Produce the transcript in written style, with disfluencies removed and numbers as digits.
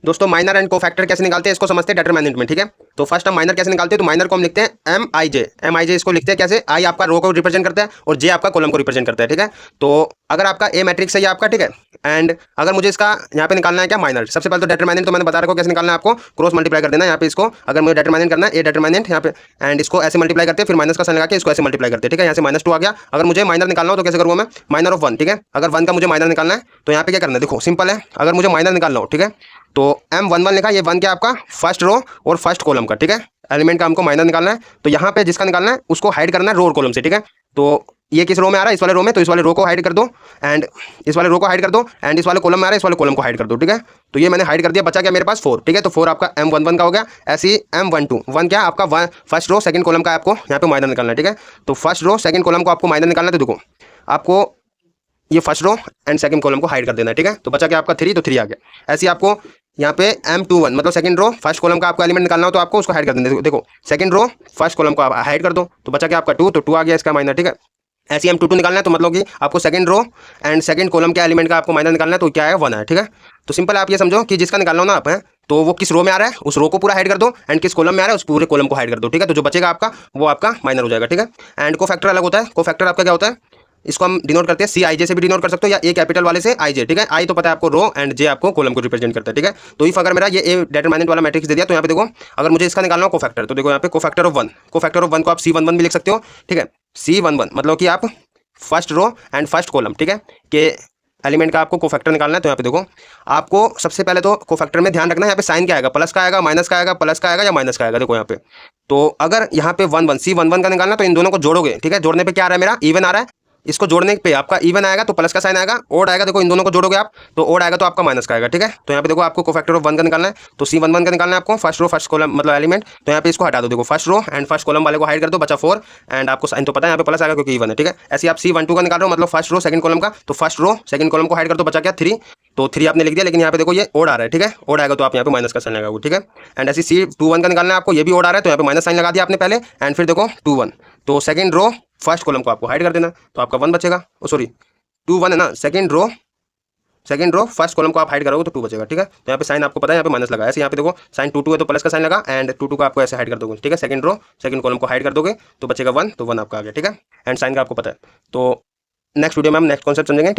दोस्तों minor and cofactor कैसे निकालते हैं इसको समझते हैं डिटरमिनेंट में, ठीक है। तो फर्स्ट हम माइनर कैसे निकालते हैं, तो माइनर को हम लिखते हैं एम आई जे। एम आई जे इसको लिखते हैं कैसे, आई आपका रो को रिप्रेजेंट करता है और जे आपका कॉलम को रिप्रेजेंट करता है, ठीक है। तो अगर आपका ए मैट्रिक्स है ये आपका, ठीक है, एंड अगर मुझे इसका यहाँ पे निकालना है क्या माइनर, सबसे पहले तो डिटरमिनेंट तो मैंने बता रखा है कैसे निकालना है आपको, क्रॉस मल्टीप्लाई कर देना है यहाँ पे इसको। अगर मुझे डिटरमिनेंट करना है ए डिटरमिनेंट यहाँ पे, एंड इसको ऐसे मल्टीप्लाई करते हैं, फिर माइनस का साइन लगा के इसको ऐसे मल्टीप्लाई करते हैं, ठीक है। यहाँ से -2 आ गया। अगर मुझे माइनर निकालना हो तो कैसे करूँगा मैं, माइनर ऑफ 1, ठीक है। अगर 1 का मुझे माइनर निकालना है तो यहाँ पे क्या करना है, देखो सिंपल है। अगर मुझे माइनर निकालना हो, ठीक है, तो M11 लिखा, ये 1 क्या आपका फर्स्ट रो और फर्स्ट कॉलम का, ठीक है। एलिमेंट का हमको माइनर निकालना है, तो यहाँ पे जिसका निकालना है उसको हाइड करना है रो और कॉलम से, ठीक है। तो ये किस रो में आ रहा है, इस वाले रो में, तो इस वाले रो को हाइड कर दो, एंड इस वाले रो को हाइड कर दो, एंड इस वाले कॉलम में आ रहा है, इस वाले कॉलम को हाइड कर दो, ठीक है। तो ये मैंने हाइड कर दिया, बचा क्या मेरे पास 4, ठीक है। तो 4 आपका M11 का हो गया। ऐसे ही M12, 1 क्या आपका फर्स्ट रो सेकंड कॉलम का आपको यहाँ पे माइनर निकालना है, ठीक है। तो फर्स्ट रो सेकंड कॉलम को आपको माइनर निकालना है, तो देखो आपको ये first row and second column को हाइड कर देना है, ठीक है। तो बचा क्या आपका 3, तो 3 आ गया। ऐसे ही आपको यहाँ पे M21 मतलब सेकंड रो फर्स्ट कॉलम का आपको एलिमेंट निकालना हो तो आपको उसको हाइड कर देना है। देखो सेकंड रो फर्स्ट कॉलम को आप हाइड कर दो, तो बचा क्या आपका 2, तो 2 आ गया इसका माइनर, ठीक है। ऐसे ही M22 निकालना है, तो मतलब कि आपको second row and second column के एलिमेंट का आपको माइनर निकालना है, तो क्या है 1 है, ठीक है। तो सिंपल आप ये समझो कि जिसका निकालना हो ना आप है, तो वो किस रो में आ रहा है उस रो को पूरा हाइड कर दो, एंड किस कॉलम में आ रहा है उस पूरे कॉलम को हाइड कर दो, ठीक है। तो जो बचेगा आपका वो आपका माइनर हो जाएगा, ठीक है। एंड कोफैक्टर अलग होता है। कोफैक्टर आपका क्या होता है, इसको हम डिनोट करते हैं CIJ से भी डिनोट कर सकते हो, या ए कैपिटल वाले से IJ, ठीक है। आई तो पता है आपको रो एंड जे आपको कॉलम को रिप्रेजेंट करता है, ठीक है। तो इफ अगर मेरा ये ए डिटरमिनेंट वाला मैट्रिक्स दे दिया, तो यहाँ पे देखो अगर मुझे इसका निकालना हो कोफैक्टर, तो देखो यहाँ पे कोफैक्टर ऑफ 1, कोफैक्टर ऑफ 1 को आप C11 भी लिख सकते हो, ठीक है। C11 मतलब कि आप first row and first column, ठीक है, के एलिमेंट का आपको कोफैक्टर निकालना है। तो यहाँ पे देखो आपको सबसे पहले तो कोफैक्टर में ध्यान रखना है यहाँ पे साइन क्या आएगा, प्लस का आएगा, माइनस का आएगा, प्लस का आएगा या माइनस का आएगा। देखो यहाँ पे तो अगर यहाँ पे 1 1 C11 का निकालना, तो इन दोनों को जोड़ोगे, ठीक है। जोड़ने पे क्या आ रहा है मेरा इवन आ रहा है, इसको जोड़ने पे आपका इवन आएगा तो प्लस का साइन आएगा, ओड आएगा, देखो इन दोनों को जोड़ोगे आप तो ओड आएगा तो आपका माइनस का आएगा, ठीक है। तो यहाँ पे देखो आपको कोफैक्टर ऑफ 1 का निकालना है, तो C11 का निकालना है आपको फर्स्ट रो फर्स्ट कॉलम मतलब एलिमेंट। तो यहाँ पे इसको हटा दो, देखो first row and first column वाले को हाइड कर दो, बचा 4, एंड आपको साइन तो पता है यहाँ पे प्लस आएगा क्योंकि इवन है, ठीक है। ऐसे आप C12 का निकाल रहे हो मतलब फर्स्ट रो सेकंड कॉलम का, तो फर्स्ट रो सेकंड कॉलम को हाइड कर दो, बचा क्या 3, तो 3 आपने लिख दिया, लेकिन यहाँ पे देखो ये ओड आ रहा है, ठीक है। ओड आएगा तो आप यहाँ पे माइनस का साइन लगाओगे, ठीक है। एंड ऐसे C21 का निकालना है आपको, ये भी ओड आ रहा है तो यहाँ पे माइनस साइन लगा दिया आपने पहले, एंड फिर देखो 2 1, तो सेकंड रो फर्स्ट कॉलम को आपको हाइड कर देना, तो आपका 1 बचेगा, सॉरी 2 1 है ना, सेकंड रो फर्स्ट कॉलम को आप हाइड करोगे तो 2 बचेगा, ठीक है। तो यहाँ पे साइन आपको पता है यहाँ पे माइनस लगा है, ऐसे यहाँ पे देखो साइन 2 2 है तो प्लस का साइन लगा, एंड 2 2 का आपको ऐसे हाइड कर दोगे, ठीक है। सेकंड रो सेकंड कॉलम को हाइड कर दोगे तो बचेगा 1, तो 1 आपका आ गया, ठीक है। एंड साइन का आपको पता है। तो नेक्स्ट वीडियो में हम नेक्स्ट कॉन्सेप्ट समझेंगे।